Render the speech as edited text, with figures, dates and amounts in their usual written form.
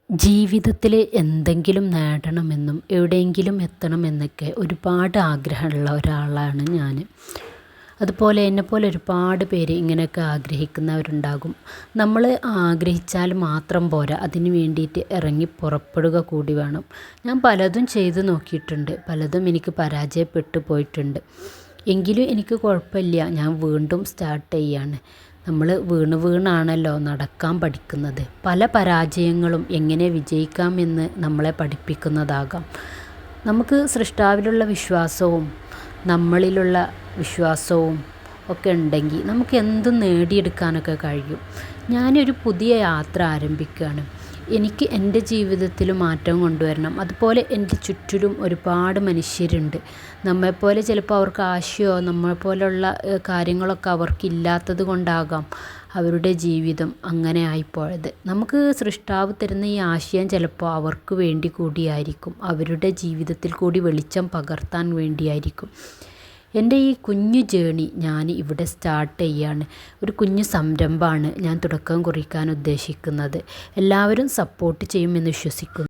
ജീവിതത്തിൽ എന്തെങ്കിലും നേടണമെന്നും എവിടെയെങ്കിലും എത്തണമെന്നൊക്കെ ഒരുപാട് ആഗ്രഹമുള്ള ഒരാളാണ് ഞാൻ. അതുപോലെ എന്നെപ്പോലെ ഒരുപാട് പേര് ഇങ്ങനെയൊക്കെ ആഗ്രഹിക്കുന്നവരുണ്ടാകും. നമ്മൾ ആഗ്രഹിച്ചാൽ മാത്രം പോരാ, അതിന് വേണ്ടിയിട്ട് ഇറങ്ങി പുറപ്പെടുക കൂടി വേണം. ഞാൻ പലതും ചെയ്ത് നോക്കിയിട്ടുണ്ട്, പലതും എനിക്ക് പരാജയപ്പെട്ടു പോയിട്ടുണ്ട്. എങ്കിലും എനിക്ക് കുഴപ്പമില്ല, ഞാൻ വീണ്ടും സ്റ്റാർട്ട് ചെയ്യാണ്. നമ്മൾ വീണാണല്ലോ നടക്കാൻ പഠിക്കുന്നത്. പല പരാജയങ്ങളും എങ്ങനെ വിജയിക്കാമെന്ന് നമ്മളെ പഠിപ്പിക്കുന്നതാകാം. നമുക്ക് സൃഷ്ടാവിലുള്ള വിശ്വാസവും നമ്മളിലുള്ള വിശ്വാസവും ഒക്കെ ഉണ്ടെങ്കിൽ നമുക്ക് എന്തും നേടിയെടുക്കാനൊക്കെ കഴിയും. ഞാനൊരു പുതിയ യാത്ര ആരംഭിക്കുകയാണ്. എനിക്ക് എൻ്റെ ജീവിതത്തിൽ മാറ്റം കൊണ്ടുവരണം. അതുപോലെ എൻ്റെ ചുറ്റിലും ഒരുപാട് മനുഷ്യരുണ്ട്. നമ്മെപ്പോലെ ചിലപ്പോൾ അവർക്ക് ആശയോ നമ്മളെപ്പോലുള്ള കാര്യങ്ങളൊക്കെ അവർക്കില്ലാത്തത് കൊണ്ടാകാം അവരുടെ ജീവിതം അങ്ങനെ ആയിപ്പോയത്. നമുക്ക് സൃഷ്ടാവ് തരുന്ന ഈ ആശയം ചിലപ്പോൾ അവർക്ക് വേണ്ടി കൂടിയായിരിക്കും, അവരുടെ ജീവിതത്തിൽ കൂടി വെളിച്ചം പകർത്താൻ വേണ്ടിയായിരിക്കും. എൻ്റെ ഈ കുഞ്ഞു ജേണി ഞാൻ ഇവിടെ സ്റ്റാർട്ട് ചെയ്യാണ്. ഒരു കുഞ്ഞു സംരംഭമാണ് ഞാൻ തുടക്കം കുറിക്കാൻ ഉദ്ദേശിക്കുന്നത്. എല്ലാവരും സപ്പോർട്ട് ചെയ്യുമെന്ന് വിശ്വസിക്കുന്നു.